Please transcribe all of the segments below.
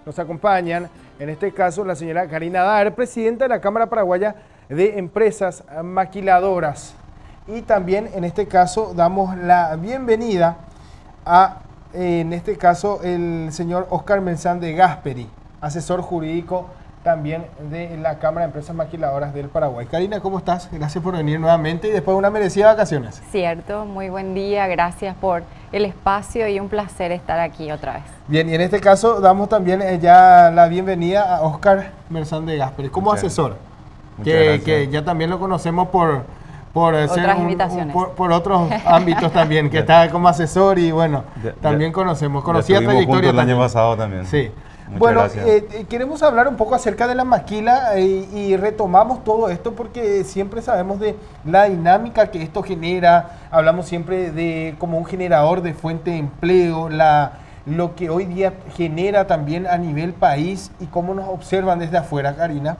Nos acompañan, en este caso, la señora Karina Daer, presidenta de la Cámara Paraguaya de Empresas Maquiladoras. Y también, en este caso, damos la bienvenida a, en este caso, el señor Oscar Menzán de Gasperi, asesor jurídico también de la Cámara de Empresas Maquiladoras del Paraguay. Karina, ¿cómo estás? Gracias por venir nuevamente y después de una merecida vacaciones. Cierto, muy buen día, gracias por el espacio y un placer estar aquí otra vez. Bien, y en este caso damos también ya la bienvenida a Oscar Menzán de Gasperi como asesor, que ya también lo conocemos por otras invitaciones. Por otros ámbitos también, que está como asesor y bueno, también conocía trayectoria el año pasado también. Sí. Muchas bueno, queremos hablar un poco acerca de la maquila y retomamos todo esto porque siempre sabemos de la dinámica que esto genera, hablamos siempre de como un generador de fuente de empleo, lo que hoy día genera también a nivel país y cómo nos observan desde afuera, Karina.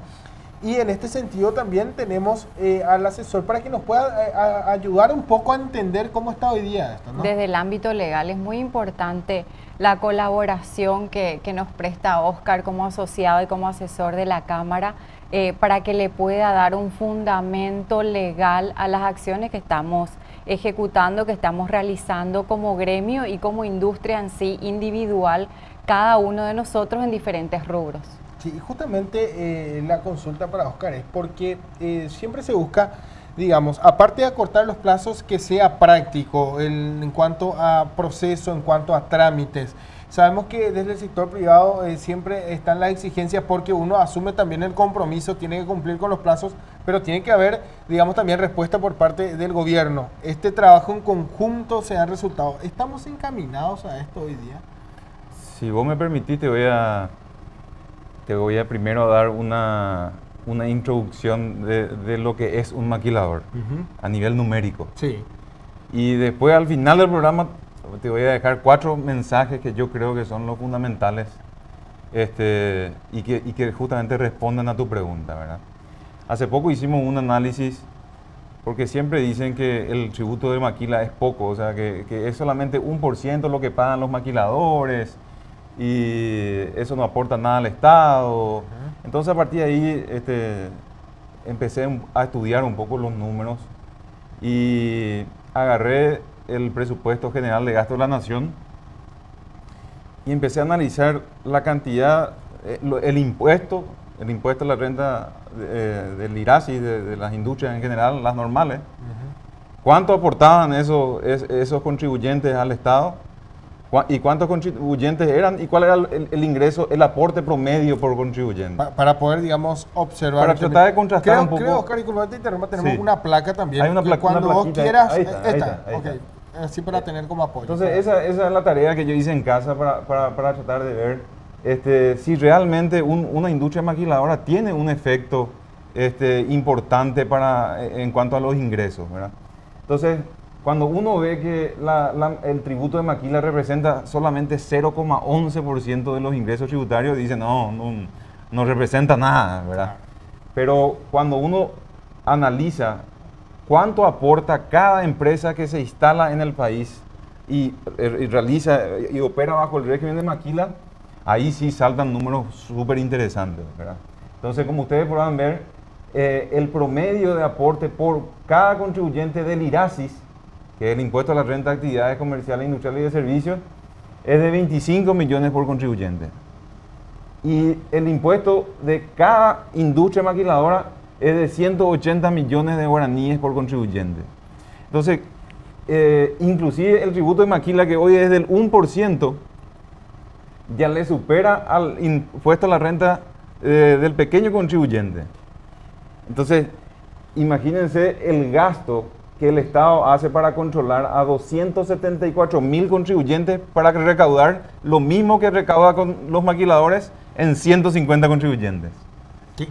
Y en este sentido también tenemos al asesor para que nos pueda ayudar un poco a entender cómo está hoy día esto, ¿no? Desde el ámbito legal es muy importante la colaboración que nos presta Oscar como asociado y como asesor de la Cámara para que le pueda dar un fundamento legal a las acciones que estamos ejecutando, que estamos realizando como gremio y como industria en sí individual, cada uno de nosotros en diferentes rubros. Sí, justamente la consulta para Oscar es porque siempre se busca, digamos, aparte de acortar los plazos, que sea práctico en cuanto a proceso, en cuanto a trámites. Sabemos que desde el sector privado siempre están las exigencias porque uno asume también el compromiso, tiene que cumplir con los plazos, pero tiene que haber, digamos, también respuesta por parte del gobierno. Este trabajo en conjunto se da resultado. ¿Estamos encaminados a esto hoy día? Si vos me permitís, te voy a primero dar una introducción de lo que es un maquilador a nivel numérico. Sí. Y después al final del programa te voy a dejar 4 mensajes que yo creo que son los fundamentales y que justamente responden a tu pregunta, ¿verdad? Hace poco hicimos un análisis porque siempre dicen que el tributo de maquila es poco, o sea que es solamente 1% lo que pagan los maquiladores y eso no aporta nada al Estado. Entonces a partir de ahí empecé a estudiar un poco los números y agarré el presupuesto general de gasto de la Nación y empecé a analizar la cantidad, el impuesto a la renta del IRASI, de las industrias en general, las normales. ¿Cuánto aportaban esos contribuyentes al Estado? ¿Y cuántos contribuyentes eran? ¿Y cuál era el ingreso, el aporte promedio por contribuyente? Para poder, digamos, observar. Para tratar de contrastar un poco. Creo, Oscar, disculpa, te interrumpa, tenemos una placa también. Hay una placa. Cuando una vos quieras, ahí está. Okay. Así para tener como apoyo. Entonces, esa es la tarea que yo hice en casa para tratar de ver si realmente una industria maquiladora tiene un efecto importante en cuanto a los ingresos, ¿verdad? Entonces, cuando uno ve que el tributo de maquila representa solamente 0,11% de los ingresos tributarios, dice no representa nada, ¿verdad? Pero cuando uno analiza cuánto aporta cada empresa que se instala en el país y realiza y opera bajo el régimen de maquila, ahí sí saltan números súper interesantes, ¿verdad? Entonces, como ustedes podrán ver, el promedio de aporte por cada contribuyente del IRASIS, que es el impuesto a la renta de actividades comerciales, industriales y de servicios, es de 25 millones por contribuyente. Y el impuesto de cada industria maquiladora es de 180 millones de guaraníes por contribuyente. Entonces, inclusive el tributo de maquila, que hoy es del 1%, ya le supera al impuesto a la renta del pequeño contribuyente. Entonces, imagínense el gasto que el Estado hace para controlar a 274.000 contribuyentes para recaudar lo mismo que recauda con los maquiladores en 150 contribuyentes.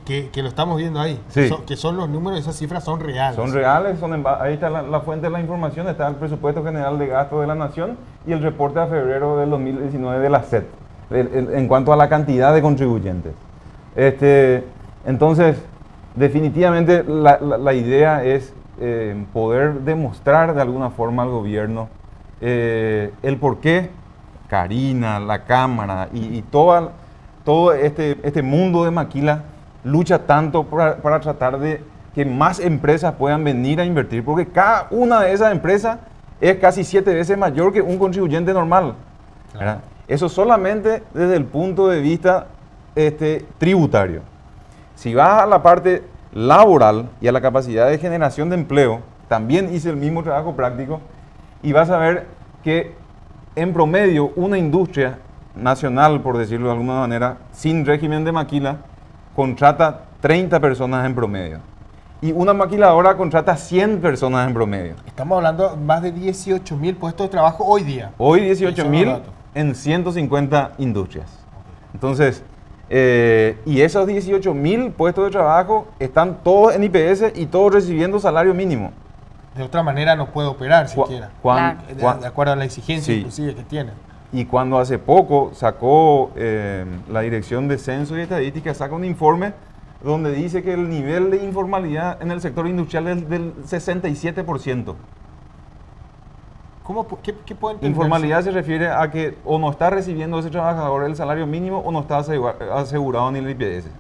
Que lo estamos viendo ahí, sí. Que son los números, esas cifras son reales. Son reales, ahí está la fuente de la información, está el presupuesto general de gasto de la Nación y el reporte a febrero del 2019 de la SET, en cuanto a la cantidad de contribuyentes. Entonces, definitivamente la idea es poder demostrar de alguna forma al gobierno el por qué Karina, la Cámara y toda todo este mundo de Maquila lucha tanto para tratar de que más empresas puedan venir a invertir, porque cada una de esas empresas es casi 7 veces mayor que un contribuyente normal. ¿Verdad? Eso solamente desde el punto de vista tributario. Si vas a la parte laboral y a la capacidad de generación de empleo, también hice el mismo trabajo práctico y vas a ver que en promedio una industria nacional, por decirlo de alguna manera, sin régimen de maquila, contrata 30 personas en promedio. Y una maquiladora contrata 100 personas en promedio. Estamos hablando de más de 18.000 puestos de trabajo hoy día. Hoy 18.000 en 150 industrias. Entonces, y esos 18.000 puestos de trabajo están todos en IPS y todos recibiendo salario mínimo. De otra manera no puede operar siquiera. De acuerdo a la exigencia, sí, inclusive que tienen. Y cuando hace poco sacó la Dirección de Censo y Estadística, saca un informe donde dice que el nivel de informalidad en el sector industrial es del 67%. ¿Qué puede entenderse? Informalidad se refiere a que o no está recibiendo ese trabajador el salario mínimo o no está asegurado en el IPS.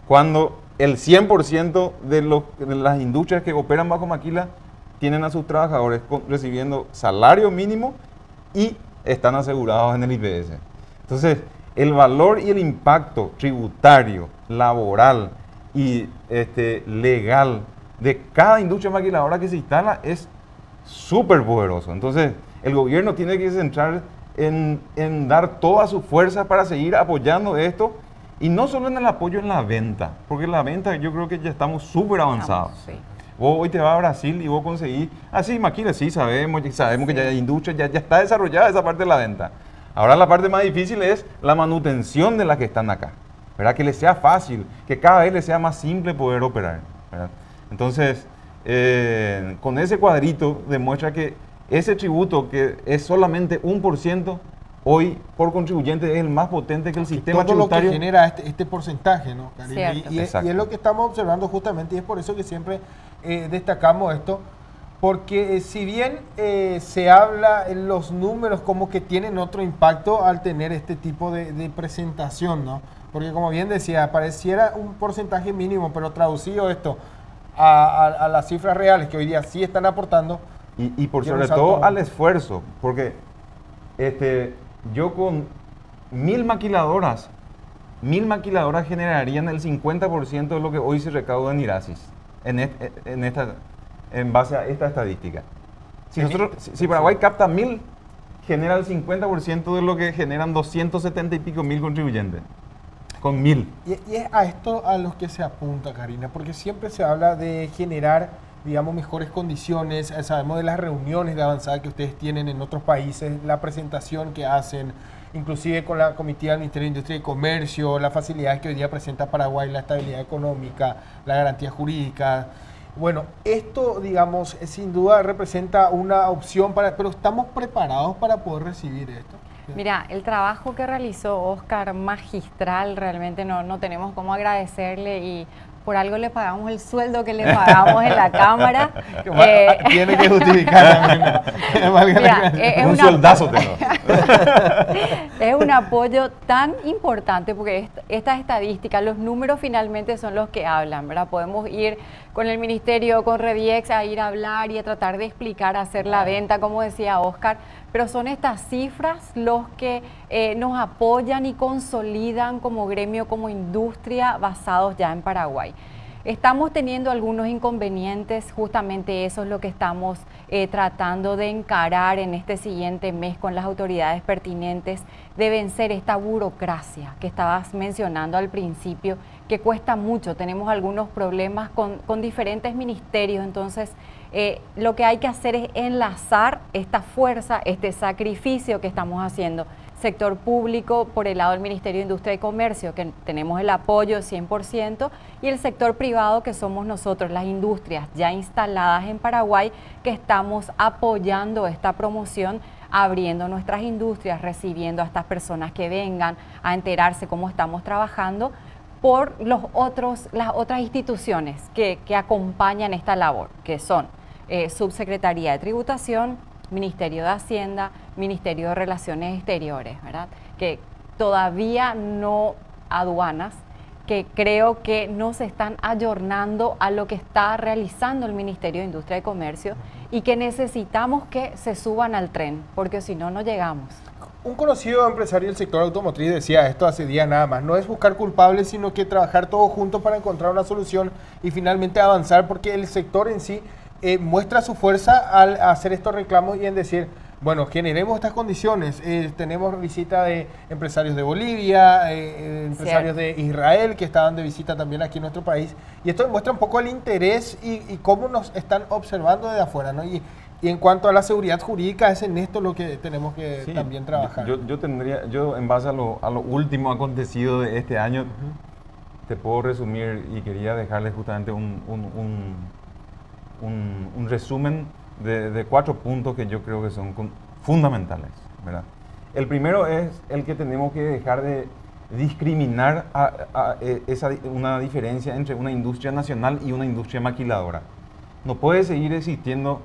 Cuando el 100% de las industrias que operan bajo maquila tienen a sus trabajadores recibiendo salario mínimo y están asegurados en el IPS. Entonces, el valor y el impacto tributario, laboral y legal de cada industria maquiladora que se instala es súper poderoso. Entonces, el gobierno tiene que centrar en dar toda su fuerza para seguir apoyando esto, y no solo en el apoyo en la venta, porque en la venta yo creo que ya estamos súper avanzados. Sí. Vos hoy te vas a Brasil y vos conseguís, sí, maquila, sí, sabemos que ya hay industria, ya está desarrollada esa parte de la venta. Ahora la parte más difícil es la manutención de las que están acá, ¿verdad? Que les sea fácil, que cada vez les sea más simple poder operar, ¿verdad? Entonces, con ese cuadrito demuestra que ese tributo, que es solamente 1%, hoy por contribuyente es el más potente que el sistema tributario. Todo lo que genera este porcentaje, ¿no, Karina? Y es lo que estamos observando justamente, y es por eso que siempre destacamos esto, porque si bien se habla en los números como que tienen otro impacto al tener este tipo de presentación, ¿no? Porque como bien decía, pareciera un porcentaje mínimo, pero traducido esto a las cifras reales que hoy día sí están aportando. Y por sobre todo al esfuerzo, porque yo con 1.000 maquiladoras generarían el 50% de lo que hoy se recauda en IRASIS, en base a esta estadística. Si Paraguay capta 1.000, genera el 50% de lo que generan 270 y pico mil contribuyentes. Con 1.000. Y es a esto a los que se apunta, Karina, porque siempre se habla de generar, digamos, mejores condiciones. Sabemos de las reuniones de avanzada que ustedes tienen en otros países, la presentación que hacen, inclusive con la comitiva del Ministerio de Industria y Comercio, las facilidades que hoy día presenta Paraguay, la estabilidad económica, la garantía jurídica. Bueno, esto, digamos, sin duda representa una opción, pero ¿estamos preparados para poder recibir esto? Mira, el trabajo que realizó Oscar, magistral, realmente no tenemos cómo agradecerle, y por algo le pagamos el sueldo que le pagamos en la Cámara. Tiene que justificar también. Mira, un sueldazo tengo. Es un apoyo tan importante, porque estas estadísticas, los números finalmente son los que hablan, ¿verdad? Podemos ir con el Ministerio, con Rediex, a ir a hablar y a tratar de explicar, a hacer la venta, como decía Oscar, pero son estas cifras los que nos apoyan y consolidan como gremio, como industria, basados ya en Paraguay. Estamos teniendo algunos inconvenientes, justamente eso es lo que estamos tratando de encarar en este siguiente mes con las autoridades pertinentes, de vencer esta burocracia que estabas mencionando al principio, que cuesta mucho. Tenemos algunos problemas con diferentes ministerios, entonces lo que hay que hacer es enlazar esta fuerza, este sacrificio que estamos haciendo. Sector público por el lado del Ministerio de Industria y Comercio, que tenemos el apoyo 100%, y el sector privado, que somos nosotros, las industrias ya instaladas en Paraguay, que estamos apoyando esta promoción, abriendo nuestras industrias, recibiendo a estas personas que vengan a enterarse cómo estamos trabajando, por las otras instituciones que acompañan esta labor, que son Subsecretaría de Tributación, Ministerio de Hacienda, Ministerio de Relaciones Exteriores, ¿verdad? Que todavía no aduanas, que creo que no se están ayornando a lo que está realizando el Ministerio de Industria y Comercio y que necesitamos que se suban al tren, porque si no, no llegamos. Un conocido empresario del sector automotriz decía esto hace días nada más, no es buscar culpables, sino que trabajar todos juntos para encontrar una solución y finalmente avanzar, porque el sector en sí muestra su fuerza al hacer estos reclamos y en decir, bueno, generemos estas condiciones. Tenemos visita de empresarios de Bolivia, empresarios de Israel que estaban de visita también aquí en nuestro país, y esto demuestra un poco el interés y cómo nos están observando desde afuera, ¿no? Y en cuanto a la seguridad jurídica, es en esto lo que tenemos que también trabajar. Yo en base a lo último acontecido de este año, te puedo resumir y quería dejarles justamente un resumen de 4 puntos que yo creo que son fundamentales, ¿verdad? El primero es el que tenemos que dejar de discriminar una diferencia entre una industria nacional y una industria maquiladora. No puede seguir existiendo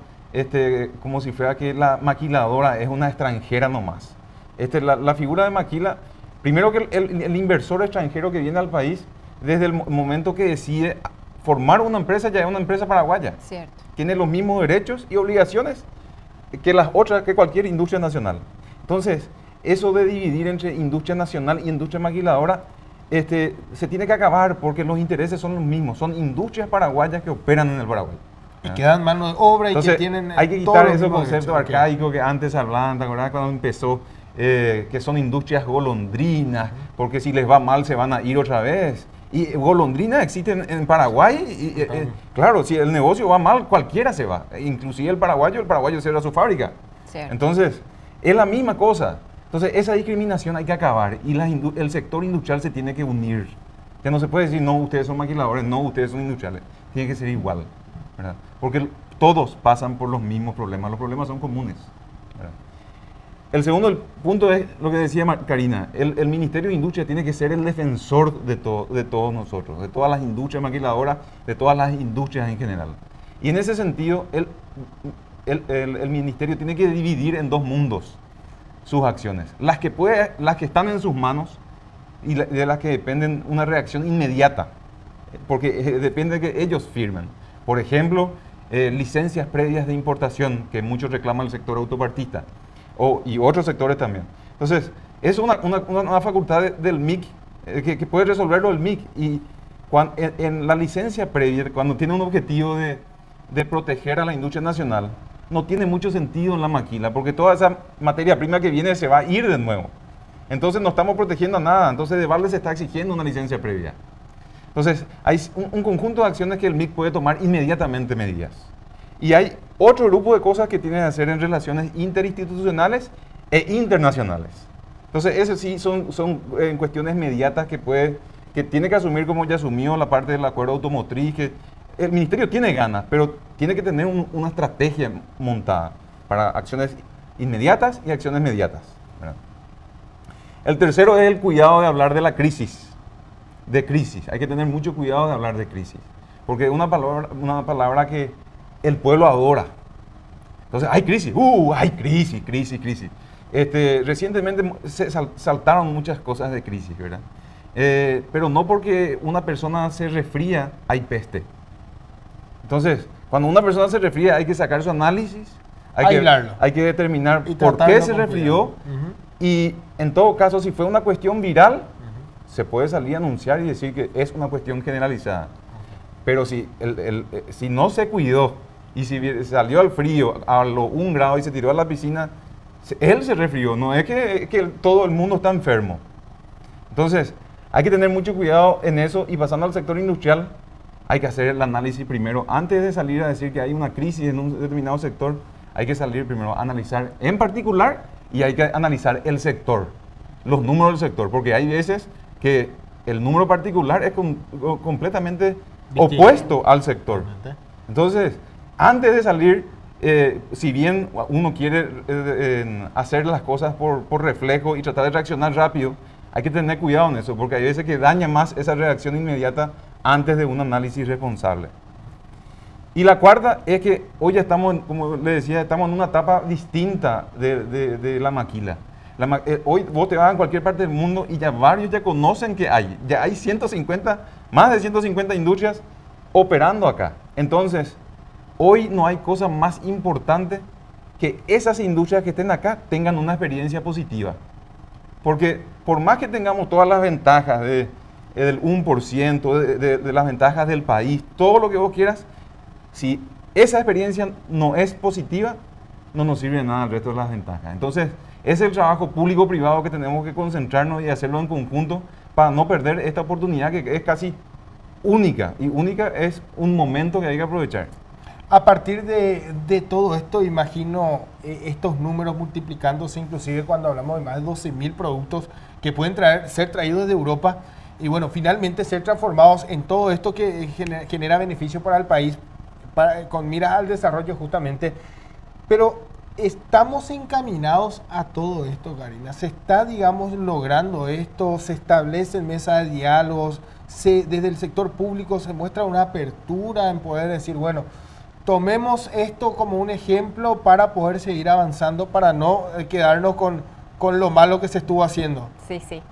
como si fuera que la maquiladora es una extranjera nomás. La figura de maquila, primero que el inversor extranjero que viene al país, desde el momento que decide formar una empresa, ya es una empresa paraguaya. Cierto. Tiene los mismos derechos y obligaciones que cualquier industria nacional. Entonces, eso de dividir entre industria nacional y industria maquiladora, se tiene que acabar porque los intereses son los mismos. Son industrias paraguayas que operan en el Paraguay. Y que dan mano de obra. Entonces, y que tienen hay que quitar ese concepto arcaico que antes hablaban, ¿te acordás cuando empezó? Que son industrias golondrinas, porque si les va mal se van a ir otra vez. Y golondrinas existen en Paraguay. Claro, si el negocio va mal, cualquiera se va. Inclusive el paraguayo cierra su fábrica. Cierto. Entonces, es la misma cosa. Entonces, esa discriminación hay que acabar y el sector industrial se tiene que unir. Ya no se puede decir, no, ustedes son maquiladores, no, ustedes son industriales. Tiene que ser igual, ¿verdad? Porque todos pasan por los mismos problemas son comunes, ¿verdad? El segundo punto es lo que decía Karina, el Ministerio de Industria tiene que ser el defensor de todos nosotros, de todas las industrias maquiladoras, de todas las industrias en general. Y en ese sentido, el Ministerio tiene que dividir en 2 mundos sus acciones. Las que están en sus manos y de las que dependen una reacción inmediata, porque depende de que ellos firmen. Por ejemplo, licencias previas de importación, que muchos reclaman el sector autopartista, y otros sectores también. Entonces, es una facultad del MIC, que puede resolverlo el MIC. Y en la licencia previa, cuando tiene un objetivo de proteger a la industria nacional, no tiene mucho sentido en la maquila, porque toda esa materia prima que viene se va a ir de nuevo. Entonces, no estamos protegiendo a nada. Entonces, de balde se está exigiendo una licencia previa. Entonces, hay un conjunto de acciones que el MIC puede tomar inmediatamente medidas. Y hay otro grupo de cosas que tienen que hacer en relaciones interinstitucionales e internacionales. Entonces, eso sí son cuestiones inmediatas que tiene que asumir, como ya asumió la parte del acuerdo automotriz, que el Ministerio tiene ganas, pero tiene que tener una estrategia montada para acciones inmediatas y acciones mediatas, ¿verdad? El tercero es el cuidado de hablar de la crisis. Hay que tener mucho cuidado de hablar de crisis, porque es una palabra que el pueblo adora. Entonces, hay crisis, crisis. Recientemente se saltaron muchas cosas de crisis, ¿verdad? Pero no porque una persona se resfría, hay peste. Entonces, cuando una persona se resfría, hay que sacar su análisis, hay que determinar por qué se resfrió, y en todo caso, si fue una cuestión viral, se puede salir a anunciar y decir que es una cuestión generalizada. Pero si no se cuidó y si salió al frío a los 1 grado y se tiró a la piscina, él se resfrió, no es que todo el mundo está enfermo. Entonces, hay que tener mucho cuidado en eso, y pasando al sector industrial, hay que hacer el análisis primero. Antes de salir a decir que hay una crisis en un determinado sector, hay que salir primero a analizar en particular, y hay que analizar el sector, los números del sector, porque hay veces que el número particular es completamente opuesto al sector. Entonces, antes de salir, si bien uno quiere hacer las cosas por reflejo y tratar de reaccionar rápido, hay que tener cuidado en eso, porque hay veces que daña más esa reacción inmediata antes de un análisis responsable. Y la cuarta es que hoy ya estamos, como le decía, estamos en una etapa distinta de la maquila. Hoy vos te vas a cualquier parte del mundo y ya varios ya conocen que ya hay 150, más de 150 industrias operando acá. Entonces, hoy no hay cosa más importante que esas industrias que estén acá tengan una experiencia positiva. Porque por más que tengamos todas las ventajas del 1%, de las ventajas del país, todo lo que vos quieras, si esa experiencia no es positiva, no nos sirve de nada el resto de las ventajas. Entonces, es el trabajo público-privado que tenemos que concentrarnos y hacerlo en conjunto para no perder esta oportunidad que es casi única. Y única es un momento que hay que aprovechar. A partir de todo esto, imagino estos números multiplicándose, inclusive cuando hablamos de más de 12.000 productos que pueden ser traídos de Europa y bueno, finalmente ser transformados en todo esto que genera beneficio para el país, con miras al desarrollo justamente. Pero estamos encaminados a todo esto, Karina. Se está, digamos, logrando esto, se establecen mesas de diálogos, desde el sector público se muestra una apertura en poder decir, bueno, tomemos esto como un ejemplo para poder seguir avanzando, para no quedarnos con lo malo que se estuvo haciendo. Sí, sí.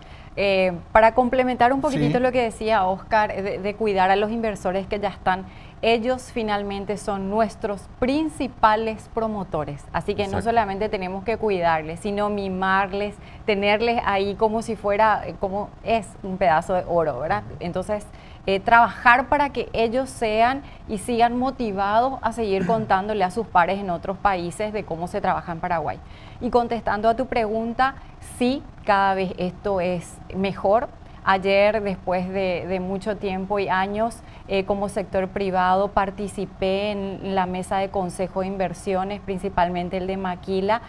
Para complementar un poquitito lo que decía Oscar, de cuidar a los inversores que ya están, ellos finalmente son nuestros principales promotores. Así que no solamente tenemos que cuidarles, sino mimarles, tenerles ahí como si fuera, como es un pedazo de oro, ¿verdad? Entonces, trabajar para que ellos sean y sigan motivados a seguir contándole a sus pares en otros países de cómo se trabaja en Paraguay. Y contestando a tu pregunta, sí, cada vez esto es mejor. Ayer, después de mucho tiempo y años, como sector privado, participé en la mesa de consejo de inversiones, principalmente el de Maquila,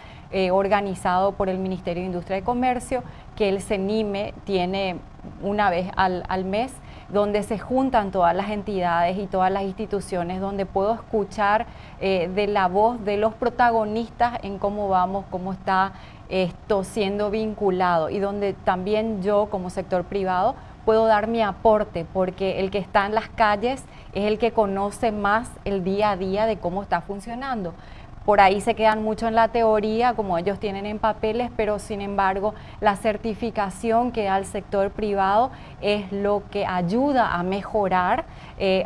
organizado por el Ministerio de Industria y Comercio, que el CENIME tiene una vez al mes, donde se juntan todas las entidades y todas las instituciones, donde puedo escuchar de la voz de los protagonistas en cómo vamos, cómo está esto siendo vinculado, y donde también yo como sector privado puedo dar mi aporte, porque el que está en las calles es el que conoce más el día a día de cómo está funcionando. Por ahí se quedan mucho en la teoría, como ellos tienen en papeles, pero sin embargo la certificación que da el sector privado es lo que ayuda a mejorar,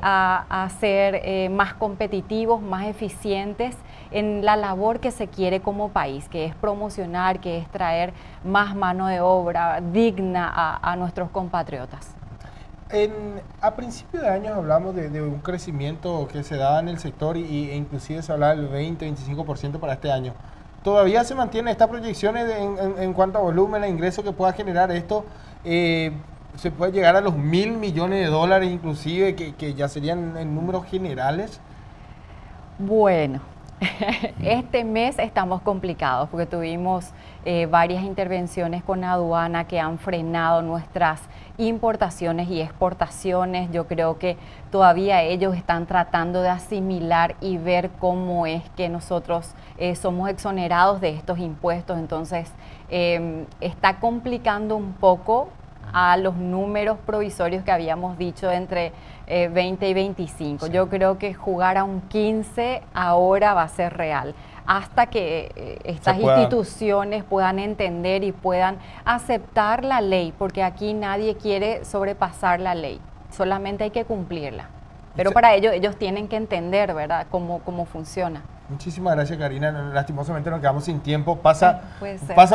a ser más competitivos, más eficientes en la labor que se quiere como país, que es promocionar, que es traer más mano de obra digna a nuestros compatriotas. A principios de años hablamos de un crecimiento que se daba en el sector e inclusive se hablaba del 20-25% para este año. ¿Todavía se mantiene estas proyecciones en cuanto a volumen e ingreso que pueda generar esto? ¿Se puede llegar a los 1.000 millones de dólares inclusive, que ya serían en números generales? Bueno, este mes estamos complicados porque tuvimos varias intervenciones con aduana que han frenado nuestras importaciones y exportaciones. Yo creo que todavía ellos están tratando de asimilar y ver cómo es que nosotros somos exonerados de estos impuestos. Entonces, está complicando un poco a los números provisorios que habíamos dicho entre 20 y 25. Sí. Yo creo que jugar a un 15 ahora va a ser real, hasta que estas instituciones puedan entender y puedan aceptar la ley, porque aquí nadie quiere sobrepasar la ley, solamente hay que cumplirla. Pero para ello ellos tienen que entender, ¿verdad?, cómo funciona. Muchísimas gracias, Karina. Lastimosamente nos quedamos sin tiempo. Pasa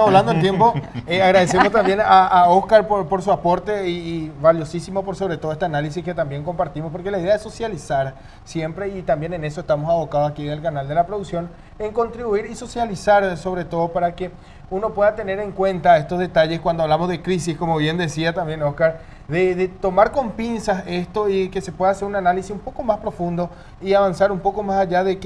volando el tiempo. Agradecemos también a Oscar por su aporte y valiosísimo por sobre todo este análisis que también compartimos, porque la idea es socializar siempre, y también en eso estamos abocados aquí del canal de la producción, en contribuir y socializar, sobre todo para que uno pueda tener en cuenta estos detalles cuando hablamos de crisis, como bien decía también Oscar, de tomar con pinzas esto y que se pueda hacer un análisis un poco más profundo y avanzar un poco más allá de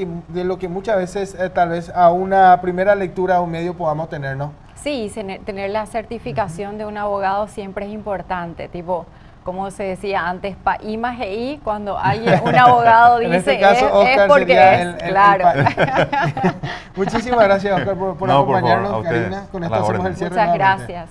lo que muchas veces tal vez a una primera lectura o medio podamos tener, ¿no? Sí, tener la certificación de un abogado siempre es importante, tipo, como se decía antes, I más I, cuando alguien, un abogado dice, en este caso, Oscar, es porque es, claro. Muchísimas gracias, Oscar, por acompañarnos, Karina. Con esto hacemos el cierre. Muchas gracias.